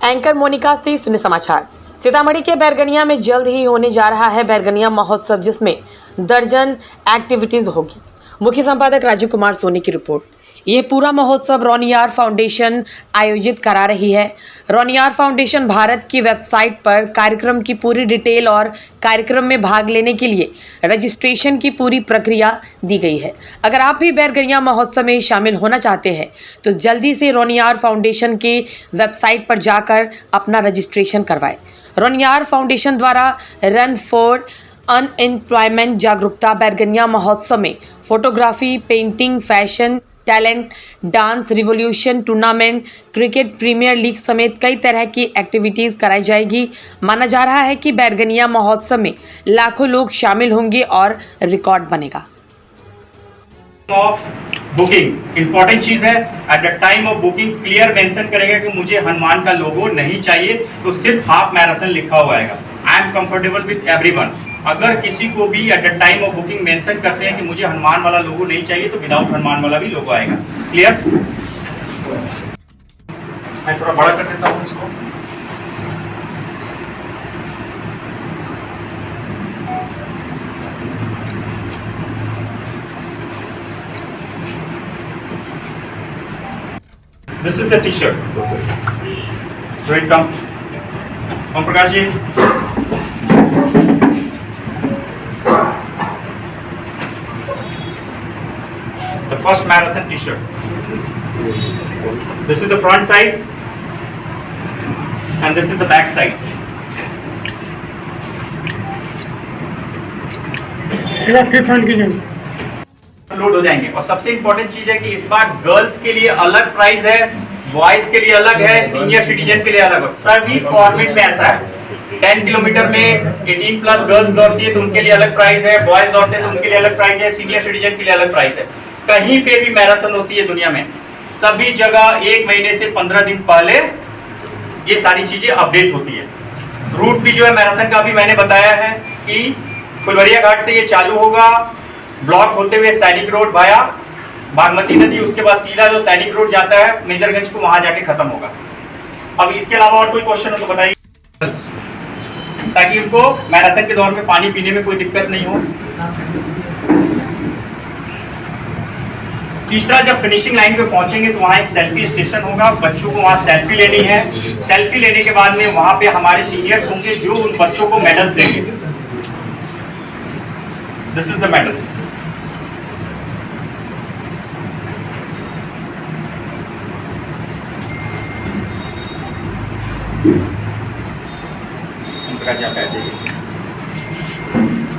Anchor Monika से सुने समाचार। सीतामढ़ी के बैरगनिया में जल्द ही होने जा रहा है बैरगनिया महोत्सव, जिसमें दर्जन एक्टिविटीज होगी। मुख्य संपादक राजीव कुमार सोनी की रिपोर्ट। ये पूरा महोत्सव रोनियार फाउंडेशन आयोजित करा रही है। रोनियार फाउंडेशन भारत की वेबसाइट पर कार्यक्रम की पूरी डिटेल और कार्यक्रम में भाग लेने के लिए रजिस्ट्रेशन की पूरी प्रक्रिया दी गई है। अगर आप भी बैरगनिया महोत्सव में शामिल होना चाहते हैं तो जल्दी से रोनियार फाउंडेशन के वेबसाइट पर जाकर अपना रजिस्ट्रेशन करवाएं। रोनियार फाउंडेशन द्वारा रन फॉर अनएम्प्लॉयमेंट जागरूकता बैरगनिया महोत्सव में photography, painting, fashion, talent, dance, revolution tournament, cricket premier league समेत कई तरह की एक्टिविटीज कराई जाएगी। माना जा रहा है कि बैरगनिया महोत्सव में लाखों लोग शामिल होंगे और रिकॉर्ड बनेगा। बुकिंग इंपॉर्टेंट चीज है। At the time of booking clear mention करेगा कि मुझे हनुमान का लोगो नहीं चाहिए, तो सिर्फ हाफ मैराथन लिखा हुआ आएगा। I am comfortable with everyone. अगर किसी को भी at the time of booking mention करते हैं कि मुझे हनुमान वाला लोगो नहीं चाहिए, तो विदाउट हनुमान वाला भी लोगो आएगा। क्लियर? मैं थोड़ा बड़ा कर देता हूँ इसको। This is the T-shirt. So it comes. Om Prakash ji. The first marathon T-shirt. This is the front size, and this is the back side. Load हो जाएंगे। और सबसे इंपॉर्टेंट चीज है कि इस बार गर्ल्स के लिए अलग प्राइस है, बॉयज के लिए अलग है, सीनियर सिटीजन के लिए अलग है। सभी फॉर्मेट में ऐसा है। 10 किलोमीटर में 18 प्लस गर्ल्स दौड़ती है तो उनके लिए अलग प्राइस है, बॉयज दौड़ते हैं तो उनके लिए अलग प्राइस है, सीनियर सिटीजन के लिए अलग प्राइस है। कहीं पे भी मैराथन होती है दुनिया में, सभी जगह 1 महीने से 15 दिन पहले ये सारी चीजें अपडेट होती है। रूट भी जो है मैराथन का भी मैंने बताया है कि फुलवरिया घाट से ये चालू होगा, ब्लॉक होते हुए सैनिक रोड वाया बागमती नदी, उसके बाद सीधा जो सैनिक रोड जाता है मेजरगंज को, वहां जाके खत्म होगा। अब इसके अलावा और कोई क्वेश्चन हो तो बताइए, ताकि उनको मैराथन के दौर में पानी पीने में कोई दिक्कत नहीं हो। तीसरा, जब फिनिशिंग लाइन पे पहुंचेंगे तो वहां एक सेल्फी स्टेशन होगा, बच्चों को वहां सेल्फी लेनी है। सेल्फी लेने के बाद में वहां पे हमारे सीनियर्स होंगे जो उन बच्चों को मेडल्स देंगे। This is the medal.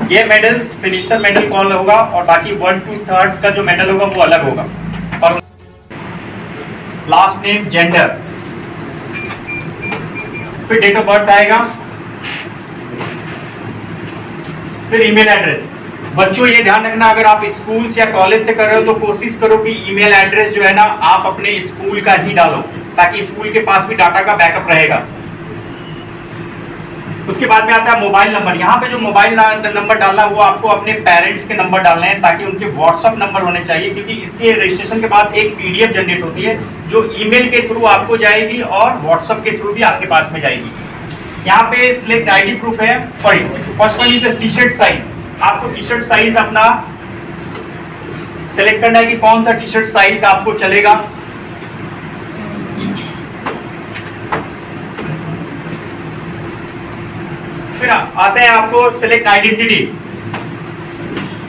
ये मेडल्स फिनिशर मेडल कौन होगा, और बाकी 1 to 3 का जो मेडल होगा वो अलग होगा। और लास्ट नेम, जेंडर, फिर डेट ऑफ बर्थ आएगा, फिर ईमेल एड्रेस। बच्चों ये ध्यान रखना, अगर आप स्कूल या कॉलेज से कर रहे हो तो कोशिश करो कि ईमेल एड्रेस जो है ना आप अपने स्कूल का ही डालो, ताकि स्कूल के पास भी डाटा का बैकअप रहेगा। उसके बाद में आता है मोबाइल नंबर। यहाँ पे जो मोबाइल नंबर डालना वो आपको अपने पेरेंट्स के नंबर डालने हैं, ताकि उनके व्हाट्सएप नंबर होने चाहिए, क्योंकि इसके रजिस्ट्रेशन के बाद एक पीडीएफ जनरेट होती है जो ईमेल के थ्रू आपको जाएगी और व्हाट्सएप के थ्रू भी आपके पास में जाएगी। यहाँ पे सिलेक्ट आईडी प्रूफ है, sorry first one is the T shirt size. आपको टी शर्ट साइज अपना सिलेक्ट करना है कि कौन सा टी शर्ट साइज आपको चलेगा। फिर आते हैं आपको सिलेक्ट आइडेंटिटी।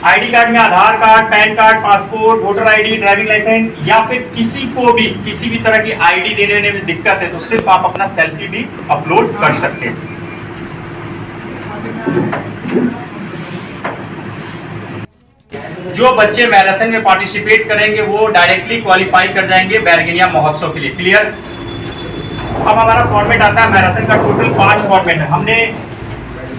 आईडी कार्ड में Aadhaar card, PAN card, passport, voter ID, driving licence, या फिर किसी को भी किसी भी तरह की आईडी देने में दिक्कत है तो सिर्फ आप अपना सेल्फी भी अपलोड कर सकते हैं। जो बच्चे मैराथन में पार्टिसिपेट करेंगे वो डायरेक्टली क्वालिफाई कर जाएंगे बैरगनिया महोत्सव के लिए। क्लियर? अब हमारा फॉर्मेट आता है मैराथन का, टोटल 5 फॉर्मेट है। हमने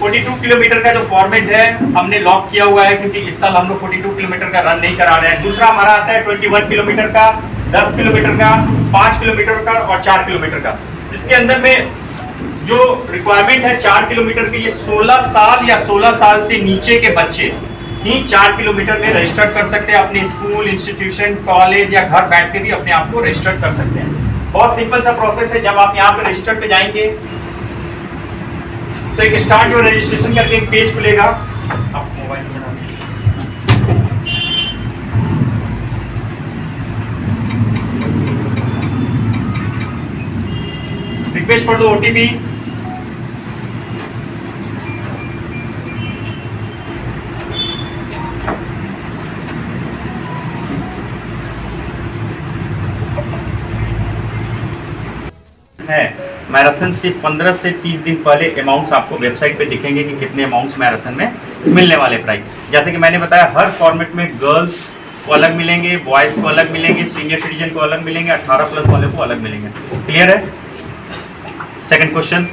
42 किलोमीटर का जो फॉर्मेट है हमने लॉक किया हुआ है, क्योंकि इस साल हम लोग 42 किलोमीटर का रन नहीं करा रहे हैं। दूसरा हमारा आता है 21 किलोमीटर का, 10 किलोमीटर का, 5 किलोमीटर का और 4 किलोमीटर का। इसके अंदर में जो रिक्वायरमेंट है 4 किलोमीटर के, ये 16 साल या 16 साल से नीचे के बच्चे ही 4 किलोमीटर में रजिस्टर कर सकते हैं। अपने स्कूल, इंस्टीट्यूशन, कॉलेज या घर बैठ के भी अपने आप को रजिस्टर कर सकते हैं। बहुत सिंपल सा प्रोसेस है। जब आप यहाँ पे रजिस्टर पे जाएंगे तो एक स्टार्ट योर रजिस्ट्रेशन करके एक पेज खुलेगा। आप मोबाइल में रिक्वेस्ट फॉर द ओटीपी, है मैराथन से 15 से 30 दिन पहले अमाउंट्स आपको वेबसाइट पे दिखेंगे कि कितने अमाउंट्स मैराथन में मिलने वाले प्राइस। जैसे कि मैंने बताया हर फॉर्मेट में गर्ल्स को अलग मिलेंगे, बॉयज़ को अलग मिलेंगे, सीनियर सिटीजन को अलग मिलेंगे, 18+ वाले को अलग मिलेंगे। क्लियर है? सेकंड क्वेश्चन,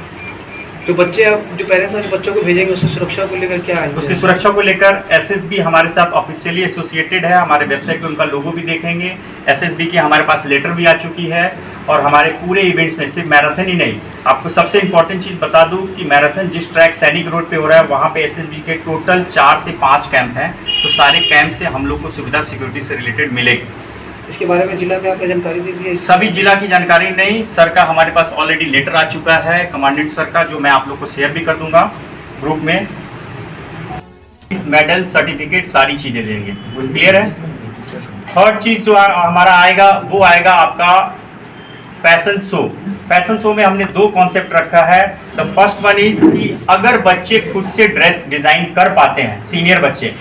जो बच्चे जो पेरेंट्स अपने बच्चों को भेजेंगे उसकी सुरक्षा को लेकर क्या है? उसकी सुरक्षा को लेकर एसएसबी हमारे साथ ऑफिशियली एसोसिएटेड है। हमारे वेबसाइट पे उनका लोगो भी देखेंगे। एसएसबी की हमारे पास लेटर भी आ चुकी है और हमारे पूरे इवेंट्स में सिर्फ मैराथन ही नहीं, आपको सबसे इंपॉर्टेंट चीज़ बता दूं कि मैराथन जिस ट्रैक सैनिक रोड पे हो रहा है वहाँ पे एसएसबी के टोटल 4 से 5 कैंप हैं। तो सारे कैंप से हम लोग को सुविधा सिक्योरिटी से रिलेटेड मिलेगी। इसके बारे में जिला में आपने जानकारी दी थी? सभी जिला की जानकारी नहीं, सर का हमारे पास ऑलरेडी लेटर आ चुका है कमांडेंट सर का, जो मैं आप लोग को शेयर भी कर दूंगा ग्रुप में। मेडल, सर्टिफिकेट, सारी चीजें देंगे। क्लियर है? थर्ड चीज जो हमारा आएगा वो आएगा आपका फैशन शो। फैशन शो में हमने 2 कॉन्सेप्ट रखा है। द फर्स्ट वन इज कि अगर बच्चे खुद से ड्रेस डिजाइन कर पाते हैं, सीनियर बच्चे,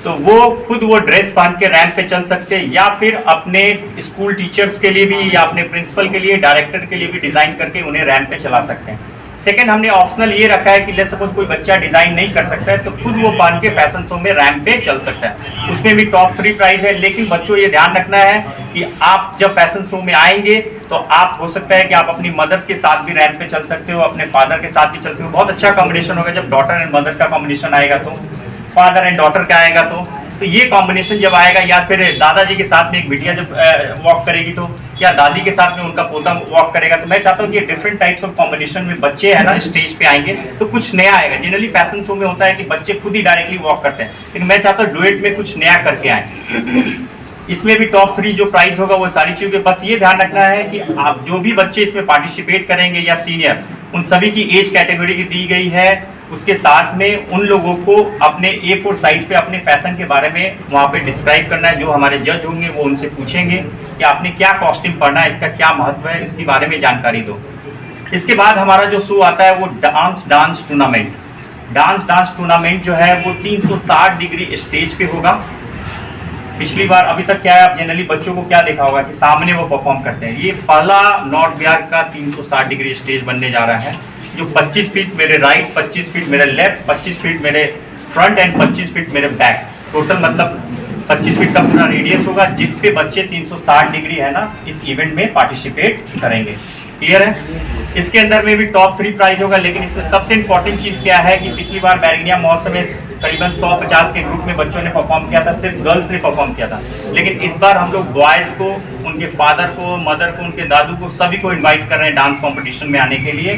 तो वो खुद वो ड्रेस पहन के रैंप पे चल सकते हैं, या फिर अपने स्कूल टीचर्स के लिए भी या अपने प्रिंसिपल के लिए, डायरेक्टर के लिए भी डिजाइन करके उन्हें रैंप पे चला सकते हैं। सेकंड, हमने ऑप्शनल ये रखा है कि लेट्स सपोज कोई बच्चा डिजाइन नहीं कर सकता है तो खुद वो पहन के फैशन शो में रैंप पे चल सकता है। उसमें भी टॉप 3 प्राइज है। लेकिन बच्चों ये ध्यान रखना है कि आप जब फैशन शो में आएंगे तो आप हो सकता है कि आप अपनी मदर्स के साथ भी रैंप पे चल सकते हो, अपने फादर के साथ भी चल सकते हो। बहुत अच्छा कॉम्बिनेशन होगा जब डॉटर एंड मदर का कॉम्बिनेशन आएगा, तो फादर एंड डॉटर का आएगा, तो ये कॉम्बिनेशन जब आएगा, या फिर दादाजी के साथ में एक बिटिया जब वॉक करेगी तो, या दादी के साथ में उनका पोता वॉक करेगा, तो मैं चाहता हूँ कि डिफरेंट टाइप्स ऑफ कॉम्बिनेशन में बच्चे है ना स्टेज पे आएंगे तो कुछ नया आएगा। जनरली फैशन शो में होता है कि बच्चे खुद ही डायरेक्टली वॉक करते हैं, लेकिन मैं चाहता हूँ डुएट में कुछ नया करके आए। इसमें भी टॉप 3 जो प्राइस होगा वो सारी चीज़ें, बस ये ध्यान रखना है कि आप जो भी बच्चे इसमें पार्टिसिपेट करेंगे या सीनियर, उन सभी की एज कैटेगरी की दी गई है। उसके साथ में उन लोगों को अपने A4 साइज पे अपने फैशन के बारे में वहाँ पे डिस्क्राइब करना है। जो हमारे जज होंगे वो उनसे पूछेंगे कि आपने क्या कॉस्ट्यूम पहना है, इसका क्या महत्व है, इसके बारे में जानकारी दो। इसके बाद हमारा जो शो आता है वो डांस टूर्नामेंट। डांस टूर्नामेंट जो है वो 360 डिग्री स्टेज पे होगा। पिछली बार अभी तक क्या है, आप जनरली बच्चों को क्या देखा होगा कि सामने वो परफॉर्म करते हैं। ये पहला नॉर्थ बिहार का 360 डिग्री स्टेज बनने जा रहा है, जो 25 फीट मेरे राइट, 25 फीट मेरे लेफ्ट, 25 फीट मेरे फ्रंट एंड 25 फीट मेरे बैक, टोटल मतलब 25 फीट का पूरा रेडियस होगा, जिस पे बच्चे 360 डिग्री है ना इस इवेंट में पार्टिसिपेट करेंगे। क्लियर है? इसके अंदर में भी टॉप 3 प्राइज होगा। लेकिन इसमें सबसे इंपॉर्टेंट चीज़ क्या है कि पिछली बार बैरगनिया महोत्सव में करीबन 150 के ग्रुप में बच्चों ने परफॉर्म किया था, सिर्फ गर्ल्स ने परफॉर्म किया था। लेकिन इस बार हम लोग बॉयज़ को, उनके फादर को, मदर को, उनके दादू को, सभी को इन्वाइट कर रहे हैं डांस कॉम्पिटिशन में आने के लिए।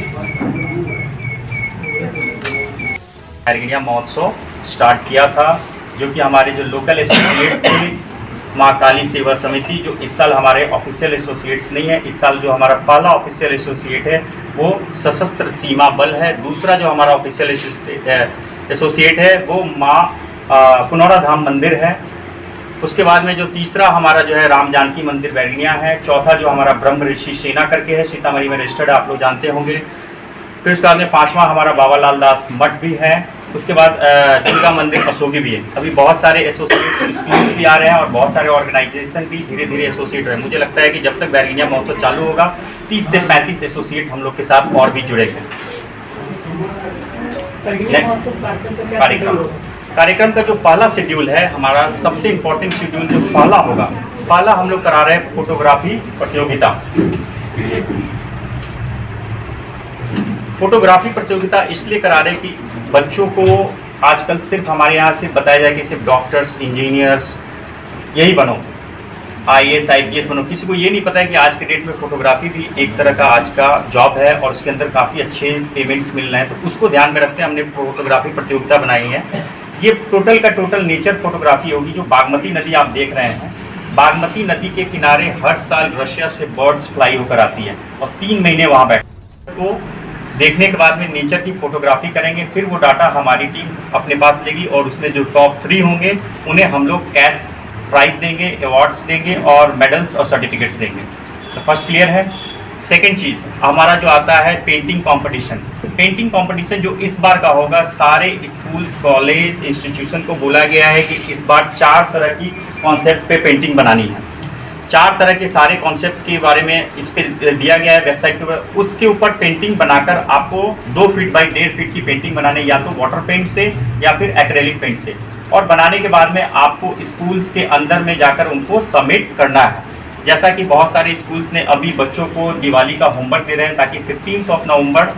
बैरगनिया महोत्सव स्टार्ट किया था, जो कि हमारे जो लोकल एसोसिएट्स थे, माँ काली सेवा समिति, जो इस साल हमारे ऑफिशियल एसोसिएट्स नहीं है। इस साल जो हमारा पहला ऑफिशियल एसोसिएट है वो सशस्त्र सीमा बल है। दूसरा जो हमारा ऑफिशियल एसोसिएट है वो माँ पुनौरा धाम मंदिर है। उसके बाद में जो तीसरा हमारा जो है राम जानकी मंदिर बैरगनिया है। चौथा जो हमारा ब्रह्म ऋषि सेना करके है, सीतामढ़ी में रजिस्टर्ड है, आप लोग जानते होंगे। फिर उसके बाद में 5वां हमारा बाबा लाल दास मठ भी है। उसके बाद दुर्गा मंदिर अशोकी भी है। अभी बहुत सारे एसोसिएट स्कूल्स भी आ रहे हैं और बहुत सारे ऑर्गेनाइजेशन भी धीरे धीरे एसोसिएट रहे हैं। मुझे लगता है कि जब तक बैरगनिया महोत्सव चालू होगा 30 से 35 एसोसिएट हम लोग के साथ और भी जुड़ेंगे। कार्यक्रम का जो पहला शेड्यूल है हमारा, सबसे इम्पोर्टेंट शेड्यूल जो पहला होगा, पहला हम लोग करा रहे हैं फोटोग्राफी प्रतियोगिता। फोटोग्राफी प्रतियोगिता इसलिए करा रहे हैं कि बच्चों को आजकल सिर्फ हमारे यहाँ से बताया जाए कि सिर्फ डॉक्टर्स, इंजीनियर्स यही बनो, IAS IPS बनो। किसी को ये नहीं पता है कि आज के डेट में फोटोग्राफी भी एक तरह का आज का जॉब है और उसके अंदर काफ़ी अच्छे पेमेंट्स मिल रहे हैं। तो उसको ध्यान में रखते हैं हमने फोटोग्राफी प्रतियोगिता बनाई है। ये टोटल का टोटल नेचर फोटोग्राफी होगी। जो बागमती नदी आप देख रहे हैं बागमती नदी के किनारे हर साल रशिया से बर्ड्स फ्लाई होकर आती है और 3 महीने वहाँ बैठ को देखने के बाद में नेचर की फोटोग्राफी करेंगे। फिर वो डाटा हमारी टीम अपने पास लेगी और उसमें जो टॉप 3 होंगे उन्हें हम लोग कैश प्राइज देंगे, अवार्ड्स देंगे और मेडल्स और सर्टिफिकेट्स देंगे। तो फर्स्ट क्लियर है। सेकेंड चीज़ हमारा जो आता है पेंटिंग कंपटीशन। पेंटिंग कंपटीशन जो इस बार का होगा, सारे स्कूल्स, कॉलेज, इंस्टीट्यूशन को बोला गया है कि इस बार 4 तरह की कॉन्सेप्ट पे पेंटिंग बनानी है। 4 तरह के सारे कॉन्सेप्ट के बारे में इस पे दिया गया है वेबसाइट के ऊपर। उसके ऊपर पेंटिंग बनाकर आपको 2 फीट बाई 1.5 फीट की पेंटिंग बनाने, या तो वाटर पेंट से या फिर एक्रेलिक पेंट से, और बनाने के बाद में आपको स्कूल्स के अंदर में जाकर उनको सबमिट करना है। जैसा कि बहुत सारे स्कूल्स ने अभी बच्चों को दिवाली का होमवर्क दे रहे हैं ताकि 15 नवंबर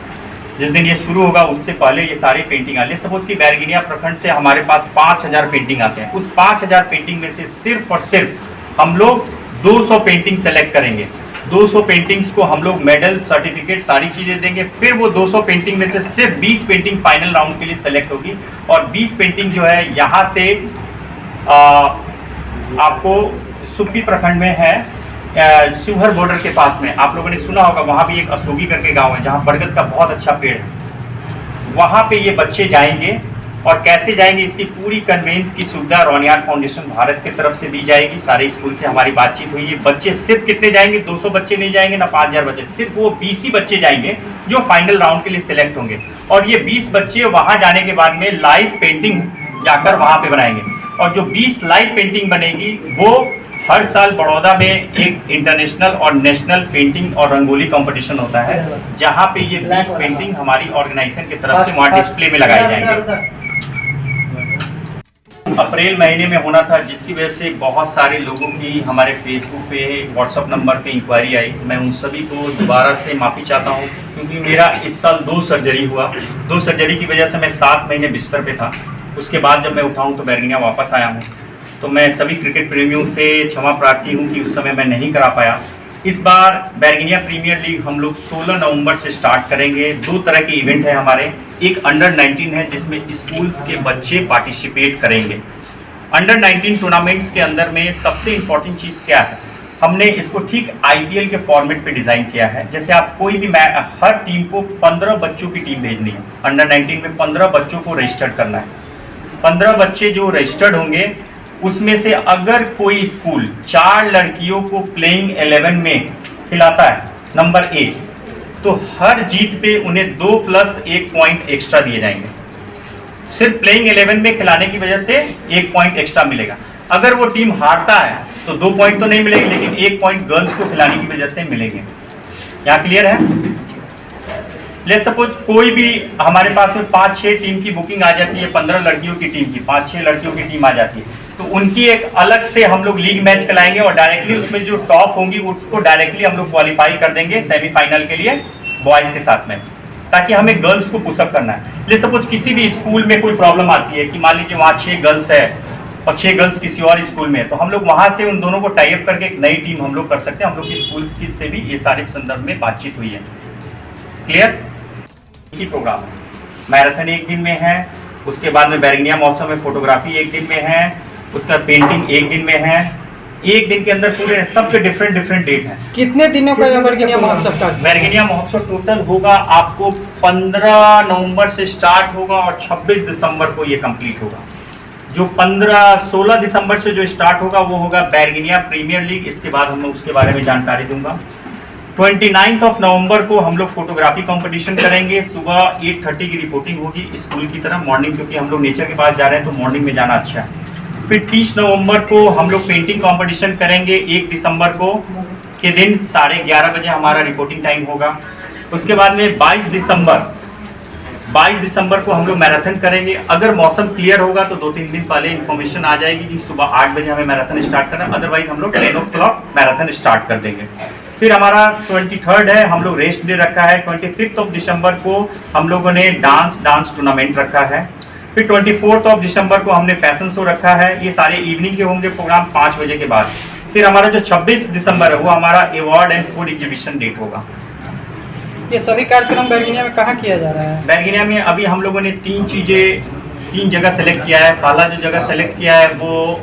जिस दिन ये शुरू होगा उससे पहले ये सारे पेंटिंग आ ले। सपोज कि बैरगनिया प्रखंड से हमारे पास 5000 पेंटिंग आते हैं। उस 5000 पेंटिंग में से सिर्फ और सिर्फ हम लोग 200 पेंटिंग सेलेक्ट करेंगे। 200 पेंटिंग्स को हम लोग मेडल, सर्टिफिकेट, सारी चीज़ें देंगे। फिर वो 200 पेंटिंग में से सिर्फ 20 पेंटिंग फाइनल राउंड के लिए सेलेक्ट होगी और 20 पेंटिंग जो है यहाँ से आपको सुप्पी प्रखंड में है, शिवहर बॉर्डर के पास में, आप लोगों ने सुना होगा, वहाँ भी एक असोगी करके गांव है जहाँ बरगद का बहुत अच्छा पेड़ है। वहाँ पे ये बच्चे जाएंगे और कैसे जाएंगे इसकी पूरी कन्वेंस की सुविधा रोनियार फाउंडेशन भारत की तरफ से दी जाएगी। सारे स्कूल से हमारी बातचीत हुई है। बच्चे सिर्फ कितने जाएंगे? 200 बच्चे नहीं जाएंगे ना 5000 बच्चे, सिर्फ वो 20 ही बच्चे जाएंगे जो फाइनल राउंड के लिए सिलेक्ट होंगे। और ये 20 बच्चे वहाँ जाने के बाद में लाइव पेंटिंग जाकर वहाँ पे बनाएंगे और जो 20 लाइव पेंटिंग बनेगी वो हर साल बड़ौदा में एक इंटरनेशनल और नेशनल पेंटिंग और रंगोली कंपटीशन होता है जहाँ पे ये 20 पेंटिंग हमारी ऑर्गेनाइजेशन की तरफ से वहाँ डिस्प्ले में लगाए जाएंगे। अप्रैल महीने में होना था जिसकी वजह से बहुत सारे लोगों की हमारे फेसबुक पे, व्हाट्सएप नंबर पे इंक्वायरी आई। मैं उन सभी को दोबारा से माफ़ी चाहता हूँ क्योंकि मेरा इस साल 2 सर्जरी हुआ। 2 सर्जरी की वजह से मैं 7 महीने बिस्तर पे था। उसके बाद जब मैं उठाऊँ तो बैरगनिया वापस आया हूँ। तो मैं सभी क्रिकेट प्रेमियों से क्षमा प्रार्थी हूँ कि उस समय मैं नहीं करा पाया। इस बार बैरगनिया प्रीमियर लीग हम लोग 16 नवंबर से स्टार्ट करेंगे। 2 तरह के इवेंट है हमारे। एक अंडर 19 है जिसमें स्कूल्स के बच्चे पार्टिसिपेट करेंगे। अंडर 19 टूर्नामेंट्स के अंदर में सबसे इम्पोर्टेंट चीज़ क्या है, हमने इसको ठीक IPL के फॉर्मेट पे डिज़ाइन किया है। जैसे आप कोई भी हर टीम को 15 बच्चों की टीम भेजनी है। अंडर 19 में 15 बच्चों को रजिस्टर्ड करना है। 15 बच्चे जो रजिस्टर्ड होंगे उसमें से अगर कोई स्कूल 4 लड़कियों को प्लेइंग 11 में खिलाता है नंबर 1, तो हर जीत पे उन्हें 2+1 पॉइंट एक्स्ट्रा दिए जाएंगे। सिर्फ प्लेइंग 11 में खिलाने की वजह से 1 पॉइंट एक्स्ट्रा मिलेगा। अगर वो टीम हारता है तो 2 पॉइंट तो नहीं मिलेंगे लेकिन 1 पॉइंट गर्ल्स को खिलाने की वजह से मिलेंगे। यहाँ क्लियर है? लेट्स सपोज कोई भी हमारे पास में 5-6 टीम की बुकिंग आ जाती है, 15 लड़कियों की टीम की 5-6 लड़कियों की टीम आ जाती है, तो उनकी एक अलग से हम लोग लीग मैच खिलाएंगे और डायरेक्टली उसमें जो टॉप होंगी उसको डायरेक्टली हम लोग क्वालिफाई कर देंगे सेमीफाइनल के लिए बॉयज़ के साथ में, ताकि हमें गर्ल्स को पुशअप करना है। लेट्स सपोज किसी भी स्कूल में कोई प्रॉब्लम आती है कि मान लीजिए वहाँ 6 गर्ल्स है और 6 गर्ल्स किसी और स्कूल में है, तो हम लोग वहाँ से उन दोनों को टाई अप करके एक नई टीम हम लोग कर सकते हैं। हम लोग की स्कूल्स की से भी ये सारे संदर्भ में बातचीत हुई है। क्लियर? की प्रोग्राम है, मैराथन 1 दिन में है, उसके बाद में बैरगनिया महोत्सव में फोटोग्राफी 1 दिन में है, उसका पेंटिंग 1 दिन में है। 1 दिन के अंदर पूरे सबके डिफरेंट डेट है। कितने दिनों का यह बैरगनिया महोत्सव का? बैरगनिया महोत्सव टोटल होगा आपको 15 नवंबर से स्टार्ट होगा और 26 दिसंबर को ये कंप्लीट होगा। जो 16 दिसंबर से जो स्टार्ट होगा वो होगा बैरगनिया प्रीमियर लीग। इसके बाद हम उसके बारे में जानकारी दूंगा। 29 नवंबर को हम लोग फोटोग्राफी कंपटीशन करेंगे। सुबह 8:30 की रिपोर्टिंग होगी स्कूल की तरफ मॉर्निंग, क्योंकि हम लोग नेचर के पास जा रहे हैं तो मॉर्निंग में जाना अच्छा है। फिर 30 नवंबर को हम लोग पेंटिंग कंपटीशन करेंगे। 1 दिसंबर को के दिन 11:30 बजे हमारा रिपोर्टिंग टाइम होगा। उसके बाद में 22 दिसंबर को हम लोग मैराथन करेंगे। अगर मौसम क्लियर होगा तो 2-3 दिन पहले इन्फॉर्मेशन आ जाएगी कि सुबह 8 बजे हमें मैराथन स्टार्ट करना है, अदरवाइज हम लोग 10 o'clock मैराथन स्टार्ट कर देंगे। फिर हमारा 23rd है, हम लोग रेस्ट डे रखा है। 25 दिसंबर को हम लोगों ने डांस टूर्नामेंट रखा है। फिर 24 दिसंबर को हमने फैशन शो रखा है। ये सारे इवनिंग के होंगे प्रोग्राम 5 बजे के बाद। फिर हमारा जो 26 दिसंबर है वो हमारा award and food exhibition date होगा। ये सभी कार्यक्रम बैरगनिया में कहाँ किया जा रहा है? बैरगनिया में अभी हम लोगों ने 3 जगह सेलेक्ट किया है। पहला जो जगह सेलेक्ट किया है वो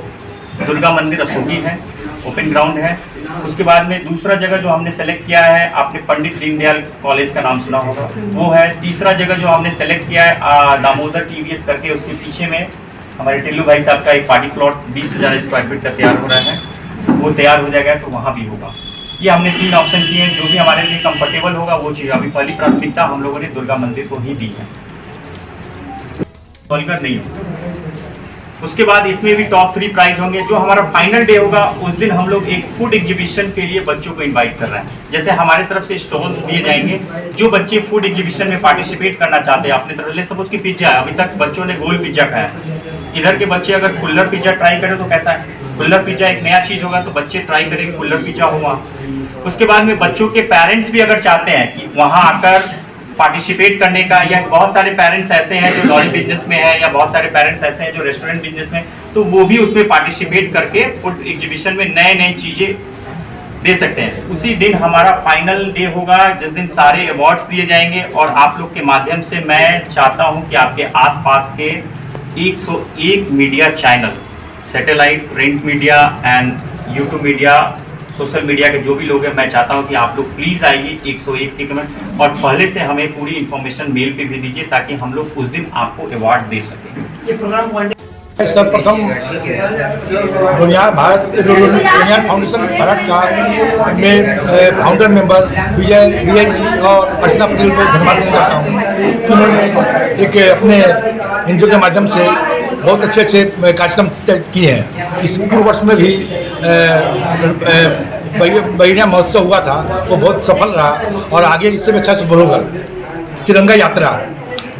दुर्गा मंदिर असोगी है। ओपन ग्राउंड है। उसके बाद में दूसरा जगह जो हमने सेलेक्ट किया है, आपने पंडित दीनदयाल कॉलेज का नाम सुना होगा, वो है। तीसरा जगह जो हमने सेलेक्ट किया है दामोदर TVS करके, उसके पीछे में हमारे टिल्लू भाई साहब का एक पार्टी प्लॉट 20,000 स्क्वायर फीट का तैयार हो रहा है, वो तैयार हो जाएगा तो वहाँ भी होगा। ये हमने 3 ऑप्शन किए हैं, जो भी हमारे लिए कंफर्टेबल होगा वो चीज़। अभी पहली प्राथमिकता हम लोगों ने दुर्गा मंदिर को ही दी है, सोलकर नहीं होगा। उसके बाद इसमें भी टॉप 3 प्राइज होंगे। जो हमारा फाइनल डे होगा उस दिन हम लोग एक फूड एग्जीबिशन के लिए बच्चों को इनवाइट कर रहे हैं। जैसे हमारे तरफ से स्टॉल्स दिए जाएंगे, जो बच्चे फूड एग्जीबिशन में पार्टिसिपेट करना चाहते हैं अपने तरफ, ले सपोज की पिज्जा है, अभी तक बच्चों ने गोल पिज्जा खाया, इधर के बच्चे अगर कुल्लर पिज्जा ट्राई करें तो कैसा है, कुल्लर पिज्जा एक नया चीज होगा तो बच्चे ट्राई करेंगे कुल्लर पिज्जा हो वहाँ। उसके बाद में बच्चों के पेरेंट्स भी अगर चाहते हैं कि वहाँ आकर पार्टिसिपेट करने का, या बहुत सारे पेरेंट्स ऐसे हैं जो लॉरी बिजनेस में है, या बहुत सारे पेरेंट्स ऐसे हैं जो रेस्टोरेंट बिजनेस में, तो वो भी उसमें पार्टिसिपेट करके फूड एग्जीबिशन में नए नए चीजें दे सकते हैं। उसी दिन हमारा फाइनल डे होगा, जिस दिन सारे अवार्ड्स दिए जाएंगे। और आप लोग के माध्यम से मैं चाहता हूं कि आपके आसपास के 101 media channel, satellite, print media and YouTube media, social media के जो भी लोग हैं, मैं चाहता हूं कि आप लोग प्लीज़ आइए 101 के कमेंट, और पहले से हमें पूरी इन्फॉर्मेशन मेल पे भी दीजिए ताकि हम लोग उस दिन आपको अवार्ड दे सकें। सर्वप्रथम रोनियार फाउंडेशन भारत का में फाउंडर मेंबर विजय जी और अर्चना पटेल को धन्यवाद देना चाहता हूँ कि उन्होंने एक अपने एनजीओ के माध्यम से बहुत अच्छे कार्यक्रम किए हैं। इस पूर्व वर्ष में भी बहिनिया महोत्सव हुआ था, वो बहुत सफल रहा और आगे इससे भी अच्छा सफल होगा। तिरंगा यात्रा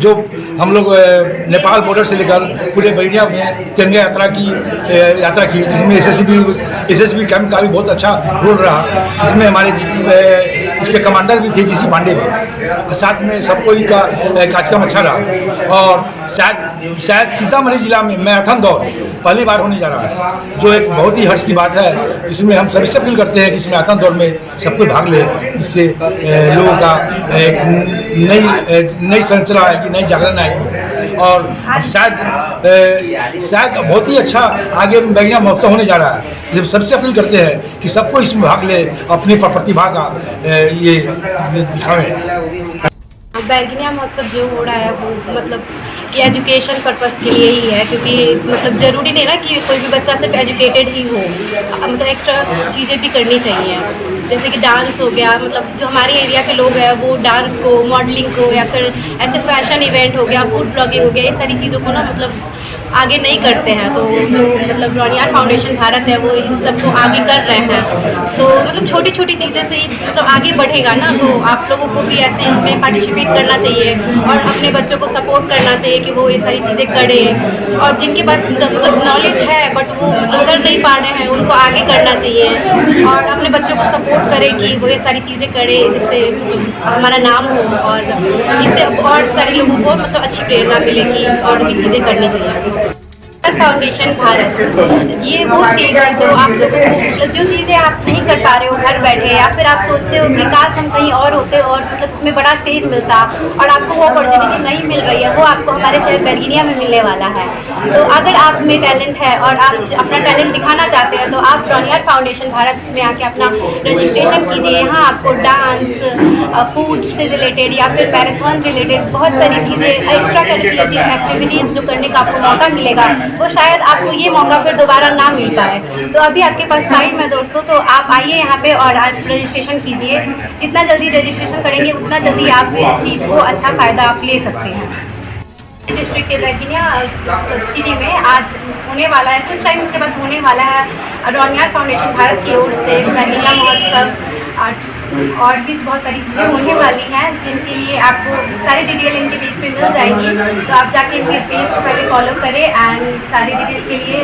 जो हम लोग नेपाल बॉर्डर से लेकर पूरे बहिनिया में तिरंगा यात्रा की, जिसमें एसएसबी कैंप का भी बहुत अच्छा रोल रहा, जिसमें हमारे इसके कमांडर भी थे जीसी पांडे भी, साथ में सब कोई का कार्यक्रम अच्छा रहा। और शायद सीतामढ़ी जिला में मैराथन दौड़ पहली बार होने जा रहा है, जो एक बहुत ही हर्ष की बात है, जिसमें हम सभी से अपील करते हैं कि इस मैराथन दौड़ में सब कोई भाग ले, जिससे लोगों का एक नई संरचना आएगी, नई जागरण आएगी। और शायद बहुत ही अच्छा आगे बहिनिया महोत्सव होने जा रहा है। जब सबसे अपील करते हैं कि सबको इसमें भाग ले, अपनी प्रतिभा का ये दिखावें। बैरगनिया महोत्सव जो हो रहा है वो मतलब कि एजुकेशन पर्पस के लिए ही है, क्योंकि मतलब ज़रूरी नहीं ना कि कोई भी बच्चा सिर्फ एजुकेटेड ही हो, मतलब एक्स्ट्रा चीज़ें भी करनी चाहिए, जैसे कि डांस हो गया। मतलब जो हमारे एरिया के लोग हैं वो डांस को, मॉडलिंग को, या फिर ऐसे फैशन इवेंट हो गया, फूड ब्लॉगिंग हो गया, ये सारी चीज़ों को ना मतलब आगे नहीं करते हैं। तो जो मतलब रोनियार फाउंडेशन भारत है वो इन सबको आगे कर रहे हैं। तो मतलब छोटी छोटी चीज़ें से ही मतलब आगे बढ़ेगा ना, तो आप लोगों को भी ऐसे इसमें पार्टिसिपेट करना चाहिए और अपने बच्चों को सपोर्ट करना चाहिए कि वो ये सारी चीज़ें करें। और जिनके पास मतलब नॉलेज है बट वो मतलब कर नहीं पा रहे हैं, उनको आगे करना चाहिए और अपने बच्चों को सपोर्ट करें कि वो ये सारी चीज़ें करें, जिससे हमारा नाम हो और इससे और सारे लोगों को मतलब अच्छी प्रेरणा मिलेगी और भी चीज़ें करनी चाहिए। फाउंडेशन भारत ये वो स्टेज है जो आप लोगों को मतलब जो चीज़ें आप नहीं कर पा रहे हो घर बैठे, या फिर आप सोचते हो कि काश हम कहीं और होते और मतलब हमें बड़ा स्टेज मिलता और आपको वो अपॉर्चुनिटी नहीं मिल रही है, वो आपको हमारे शहर बैरगनिया में मिलने वाला है। तो अगर आप में टैलेंट है और आप अपना टैलेंट दिखाना चाहते हैं तो आप रोनियार फाउंडेशन भारत में आके अपना रजिस्ट्रेशन कीजिए। यहाँ आपको डांस, फूड से रिलेटेड या फिर मैराथन रिलेटेड बहुत सारी चीज़ें, एक्स्ट्रा करिकुलर एक्टिविटीज़ जो करने का आपको मौका मिलेगा, वो शायद आपको ये मौका फिर दोबारा ना मिल पाए। तो अभी आपके पास टाइम है दोस्तों, तो आप आइए यहाँ पे और आप रजिस्ट्रेशन कीजिए। जितना जल्दी रजिस्ट्रेशन करेंगे उतना जल्दी आप इस चीज़ को अच्छा फ़ायदा आप ले सकते हैं। डिस्ट्रिक्ट के बैरगनिया सिटी में आज होने वाला है, कुछ टाइम के बाद होने वाला है रोनियार फाउंडेशन भारत की ओर से बैरगनिया महोत्सव और भी बहुत सारी चीज़ें होने वाली हैं, जिनके लिए आपको सारी डिटेल इनके पेज पे मिल जाएंगी। तो आप जाके इनके पेज को पहले फॉलो करें एंड सारी डिटेल के लिए